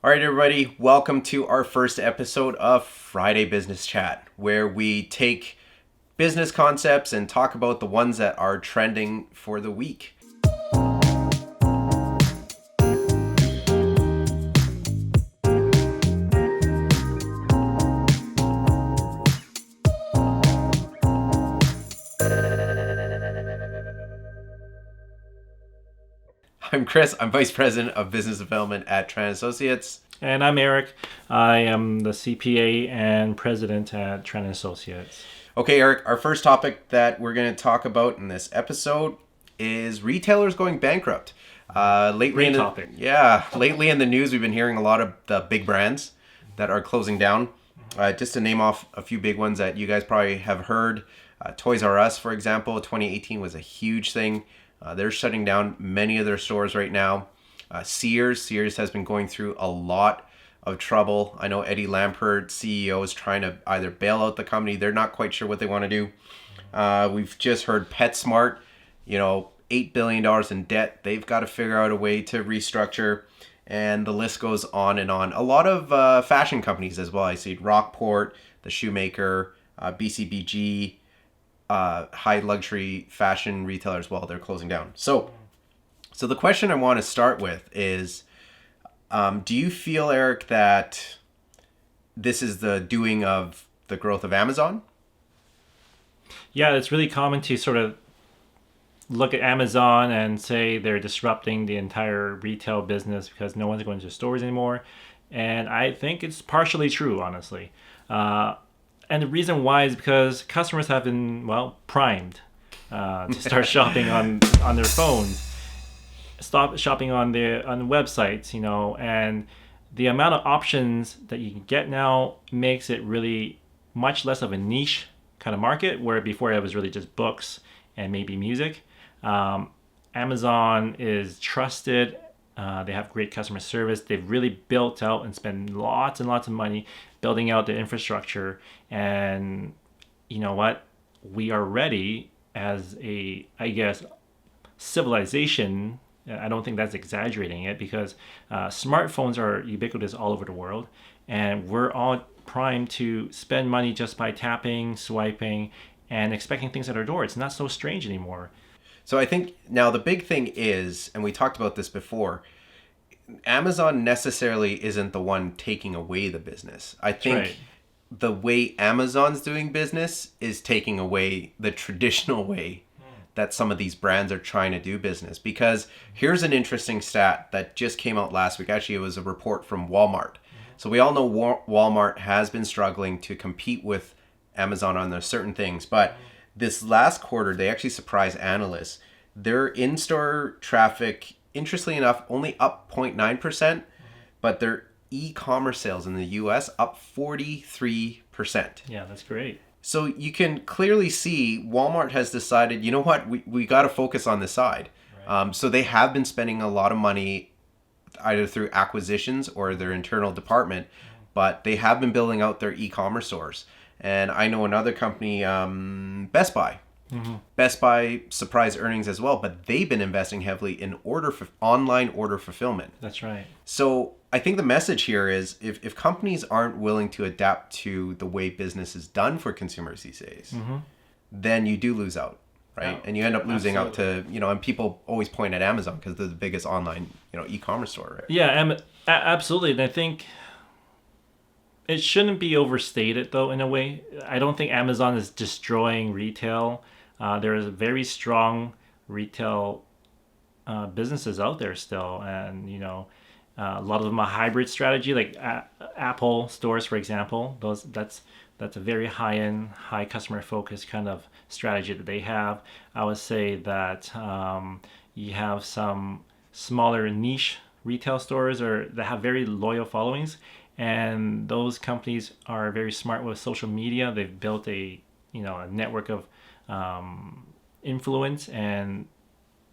All right, everybody, welcome to our first episode of Friday Business Chat, where we take business concepts and talk about the ones that are trending for the week. I'm Chris. I'm Vice President of Business Development at TAnacity. And I'm Eric. I am the CPA and President at TAnacity. Okay, Eric, our first topic that we're going to talk about in this episode is retailers going bankrupt. Lately in the news, we've been hearing a lot of the big brands that are closing down. Just to name off a few big ones that you guys probably have heard, Toys R Us, for example, 2018 was a huge thing. They're shutting down many of their stores right now. Sears has been going through a lot of trouble. I know Eddie Lampert, CEO, is trying to either bail out the company. They're not quite sure what they want to do. We've just heard PetSmart, $8 billion in debt. They've got to figure out a way to restructure. And the list goes on and on. A lot of fashion companies as well. I see Rockport, the shoemaker, BCBG, high luxury fashion retailers, well, they're closing down. So the question I want to start with is, do you feel, Eric, that this is the doing of the growth of Amazon? Yeah, it's really common to sort of look at Amazon and say they're disrupting the entire retail business because no one's going to stores anymore. And I think it's partially true, honestly. And the reason why is because customers have been, primed to start shopping on their phones, stop shopping on the websites, and the amount of options that you can get now makes it really much less of a niche kind of market, where before it was really just books and maybe music. Amazon is trusted. They have great customer service. They've really built out and spent lots and lots of money building out the infrastructure. And you know what? We are ready as civilization. I don't think that's exaggerating it, because smartphones are ubiquitous all over the world. And we're all primed to spend money just by tapping, swiping, and expecting things at our door. It's not so strange anymore. So I think now the big thing is, and we talked about this before, Amazon necessarily isn't the one taking away the business. I think the way Amazon's doing business is taking away the traditional way that some of these brands are trying to do business. Because here's an interesting stat that just came out last week. Actually, it was a report from Walmart. So we all know Walmart has been struggling to compete with Amazon on certain things, but this last quarter, they actually surprised analysts. Their in-store traffic, interestingly enough, only up 0.9%, but their e-commerce sales in the US up 43%. Yeah, that's great. So you can clearly see Walmart has decided, you know what, we got to focus on this side. Right. So they have been spending a lot of money either through acquisitions or their internal department, but they have been building out their e-commerce stores. And I know another company, Best Buy. Mm-hmm. Best Buy surprised earnings as well, but they've been investing heavily in online order fulfillment. That's right. So I think the message here is if companies aren't willing to adapt to the way business is done for consumers these days, then you do lose out, right? And you end up losing out to, and people always point at Amazon because they're the biggest online, e-commerce store, right? Yeah, absolutely. And I think it shouldn't be overstated, though, in a way. I don't think Amazon is destroying retail. There is very strong retail businesses out there still. And, a lot of them are hybrid strategy, like Apple stores, for example. That's a very high-end, high customer-focused kind of strategy that they have. I would say that you have some smaller niche retail stores that have very loyal followings. And those companies are very smart with social media. They've built a network of influence, and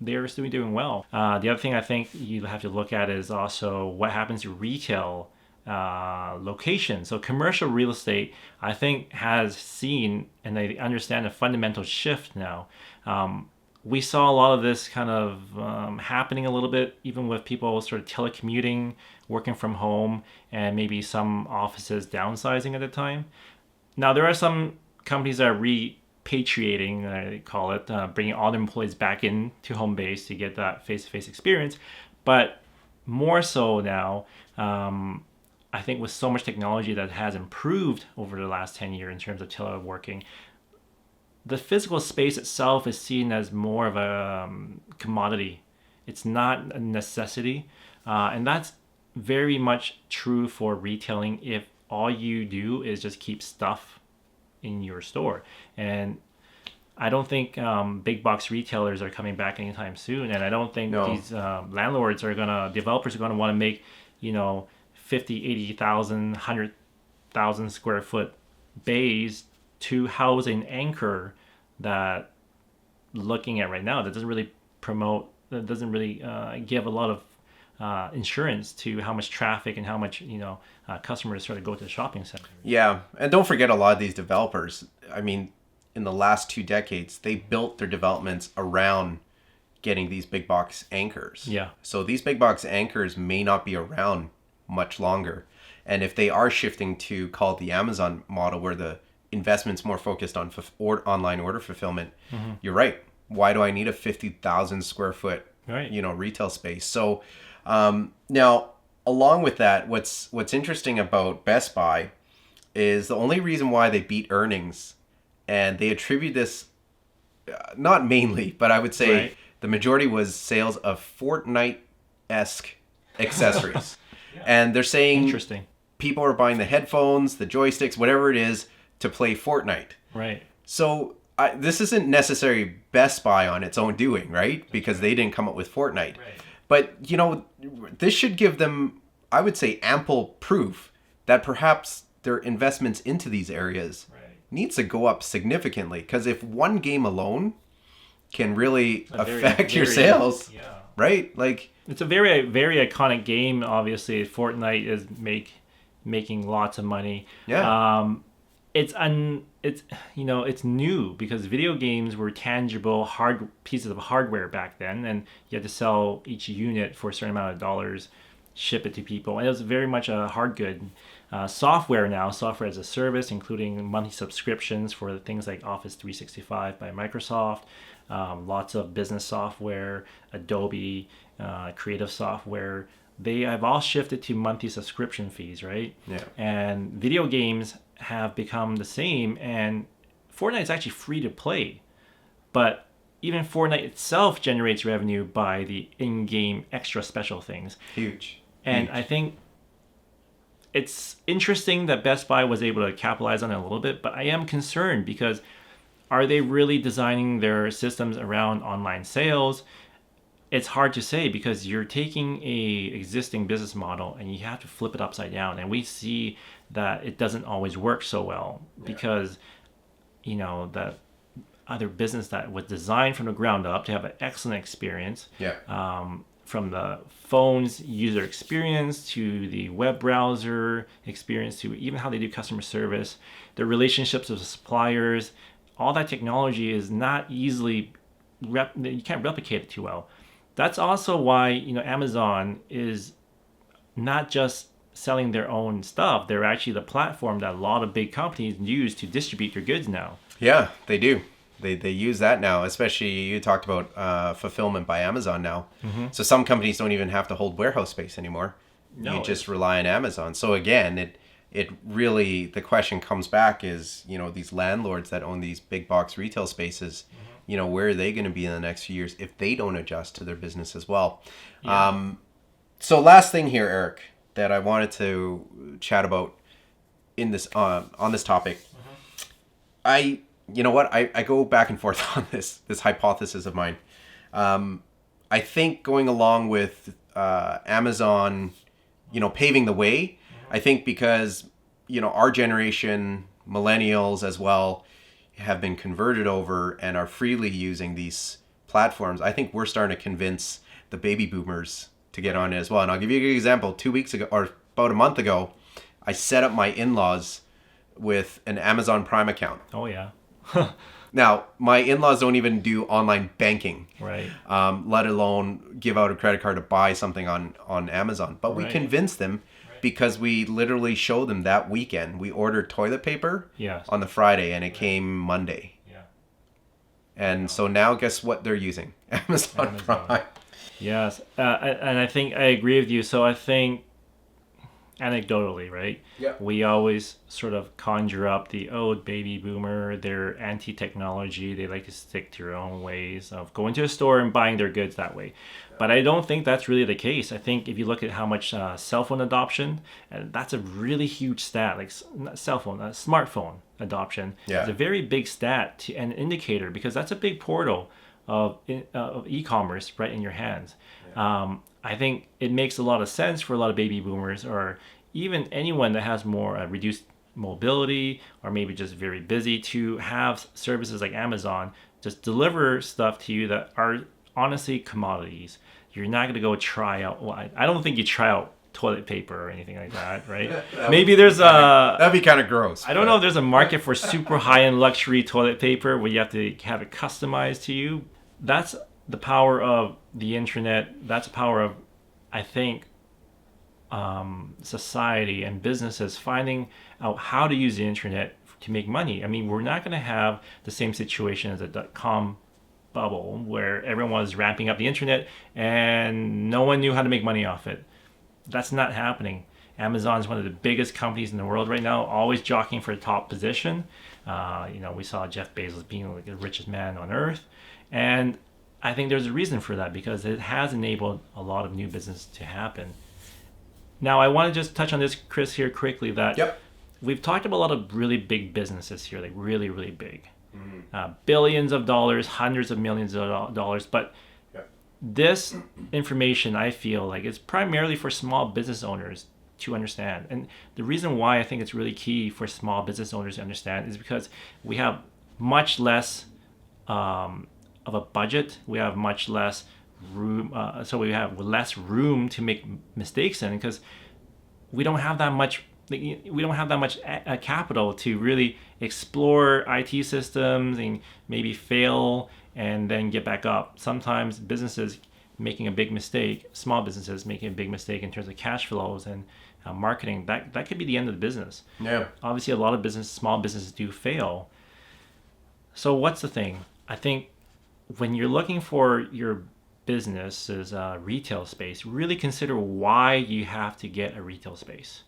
they're still doing well. The other thing I think you have to look at is also what happens to retail locations. So commercial real estate, I think, has seen, and they understand, a fundamental shift now. we saw a lot of this kind of happening a little bit, even with people sort of telecommuting, working from home, and maybe some offices downsizing at the time. Now, there are some companies that are repatriating, I call it, bringing all their employees back into home base to get that face-to-face experience. But more so now, I think with so much technology that has improved over the last 10 years in terms of teleworking, the physical space itself is seen as more of a commodity. It's not a necessity. And that's very much true for retailing if all you do is just keep stuff in your store. And I don't think big box retailers are coming back anytime soon. And I don't think these developers are going to want to make, 50, 80,000, 100,000 square foot bays to house an anchor that looking at right now that doesn't really give a lot of insurance to how much traffic and how much customers sort of go to the shopping center. Yeah, and don't forget a lot of these developers. I mean, in the last 2 decades, they built their developments around getting these big box anchors. Yeah. So these big box anchors may not be around much longer, and if they are shifting to call it the Amazon model, where the investment's more focused on online order fulfillment, you're right. Why do I need a 50,000 square foot retail space? So now, along with that, what's interesting about Best Buy is the only reason why they beat earnings, and they attribute this not mainly, but I would say the majority was sales of Fortnite-esque accessories. And they're saying interesting. People are buying the headphones, the joysticks, whatever it is, to play Fortnite. Right. So this isn't necessarily Best Buy on its own doing, right? Because they didn't come up with Fortnite. Right. But, this should give them, I would say, ample proof that perhaps their investments into these areas needs to go up significantly. Because if one game alone can really affect your sales, right? Like, it's a very, very iconic game. Obviously, Fortnite is making lots of money. Yeah. It's new because video games were tangible pieces of hardware back then, and you had to sell each unit for a certain amount of dollars, ship it to people, and it was very much a hard good. Software as a service, including monthly subscriptions for things like Office 365 by Microsoft, lots of business software, Adobe, creative software. They have all shifted to monthly subscription fees, right? Yeah. And video games have become the same, and Fortnite is actually free to play, but even Fortnite itself generates revenue by the in-game extra special things. Huge. And I think it's interesting that Best Buy was able to capitalize on it a little bit, but I am concerned because are they really designing their systems around online sales? It's hard to say because you're taking a existing business model and you have to flip it upside down. And we see that it doesn't always work so well because, the other business that was designed from the ground up to have an excellent experience. From the phone's user experience to the web browser experience to even how they do customer service, their relationships with suppliers, all that technology is not easily, you can't replicate it too well. That's also why, Amazon is not just selling their own stuff. They're actually the platform that a lot of big companies use to distribute their goods now. Yeah, they do. They use that now, especially you talked about fulfillment by Amazon now. Mm-hmm. So some companies don't even have to hold warehouse space anymore. No, you just rely on Amazon. So again, it really, the question comes back is, these landlords that own these big box retail spaces, where are they going to be in the next few years if they don't adjust to their business as well? Yeah. So last thing here, Erich, that I wanted to chat about in this on this topic. Mm-hmm. I go back and forth on this hypothesis of mine. I think going along with Amazon, paving the way, mm-hmm. I think because, our generation, millennials as well, have been converted over and are freely using these platforms. I think we're starting to convince the baby boomers to get on it as well. And I'll give you a good example. 2 weeks ago, or about a month ago, I set up my in-laws with an Amazon Prime account. Oh, yeah. Now, my in-laws don't even do online banking, Right. let alone give out a credit card to buy something on Amazon. But we convinced them because we literally showed them that weekend. We ordered toilet paper on the Friday, and it came Monday. Yeah. And so now, guess what they're using? Amazon Prime. Yes, and I think I agree with you. So I think anecdotally, right? Yeah. We always sort of conjure up the baby boomer, they're anti-technology, they like to stick to their own ways of going to a store and buying their goods that way. But I don't think that's really the case. I think if you look at how much cell phone adoption, and that's a really huge stat, like not cell phone, smartphone adoption. It's a very big stat and indicator, because that's a big portal of e-commerce right in your hands. I think it makes a lot of sense for a lot of baby boomers, or even anyone that has more reduced mobility, or maybe just very busy, to have services like Amazon just deliver stuff to you that are honestly commodities. You're not going to go try out. Well, I don't think you try out toilet paper or anything like that, right? Maybe there's that'd be kind of gross. I don't know if there's a market for super high-end luxury toilet paper where you have to have it customized to you. That's the power of the internet. That's the power of, I think, society and businesses finding out how to use the internet to make money. I mean, we're not going to have the same situation as a .com bubble where everyone was ramping up the internet and no one knew how to make money off it. That's not happening. Amazon is one of the biggest companies in the world right now, always jockeying for the top position. We saw Jeff Bezos being like the richest man on earth. And I think there's a reason for that, because it has enabled a lot of new business to happen. Now, I want to just touch on this, Chris, here quickly, that we've talked about a lot of really big businesses here, like really, really big. Billions of dollars, hundreds of millions of dollars. But this information, I feel like, is primarily for small business owners to understand. And the reason why I think it's really key for small business owners to understand is because we have much less of a budget. We have much less room. So we have less room to make mistakes in, because we don't have that much. We don't have that much capital to really explore IT systems and maybe fail and then get back up. Sometimes businesses making a big mistake, small businesses making a big mistake in terms of cash flows and marketing, that could be the end of the business. Yeah. Obviously, a lot of small businesses do fail. So what's the thing? I think when you're looking for your business's retail space, really consider why you have to get a retail space.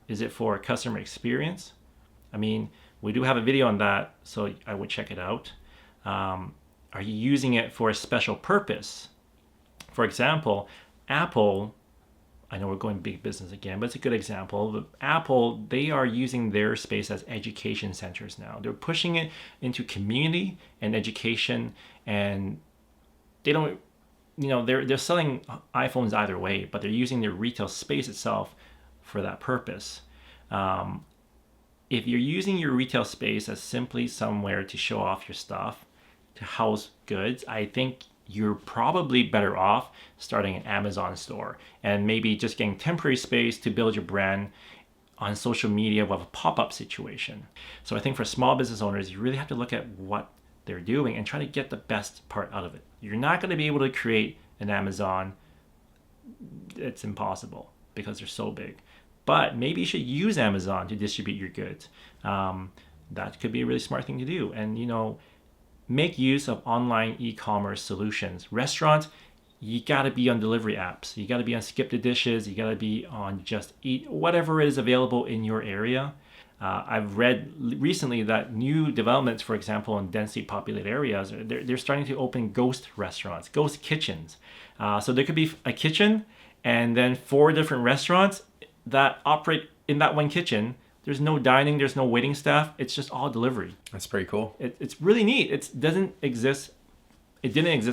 Is it for customer experience? I mean, we do have a video on that, so I would check it out. Are you using it for a special purpose? For example, Apple, I know we're going big business again, but it's a good example. But Apple, they are using their space as education centers now. They're pushing it into community and education, and they don't, they're selling iPhones either way, but they're using their retail space itself for that purpose. If you're using your retail space as simply somewhere to show off your stuff, to house goods, I think you're probably better off starting an Amazon store and maybe just getting temporary space to build your brand on social media with a pop-up situation. So I think for small business owners, you really have to look at what they're doing and try to get the best part out of it. You're not going to be able to create an Amazon. It's impossible because they're so big. But maybe you should use Amazon to distribute your goods. That could be a really smart thing to do. And, make use of online e-commerce solutions. Restaurants, you got to be on delivery apps. You got to be on Skip the Dishes. You got to be on Just Eat, whatever is available in your area. I've read recently that new developments, for example, in densely populated areas, they're starting to open ghost restaurants, ghost kitchens. So there could be a kitchen and then 4 different restaurants that operate in that one kitchen. There's no dining, there's no waiting staff. It's just all delivery. That's pretty cool. It's really neat. It didn't exist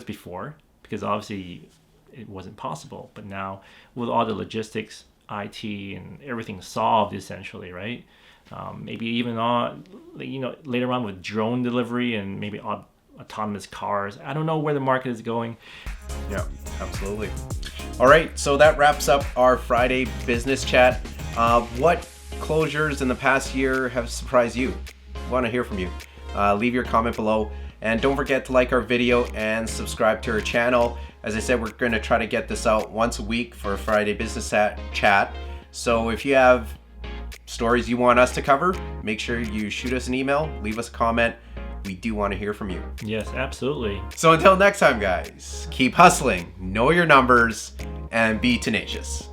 before because obviously it wasn't possible. But now with all the logistics, IT, and everything solved essentially, right? Maybe even later on with drone delivery and maybe autonomous cars. I don't know where the market is going. Yeah, absolutely. All right, so that wraps up our Friday business chat. What closures in the past year have surprised you? Want to hear from you. leave your comment below. And don't forget to like our video and subscribe to our channel. As I said, we're going to try to get this out once a week for Friday Business Chat. So if you have stories you want us to cover, make sure you shoot us an email, leave us a comment. We do want to hear from you. Yes, absolutely. So until next time, guys, keep hustling, know your numbers, and be tenacious.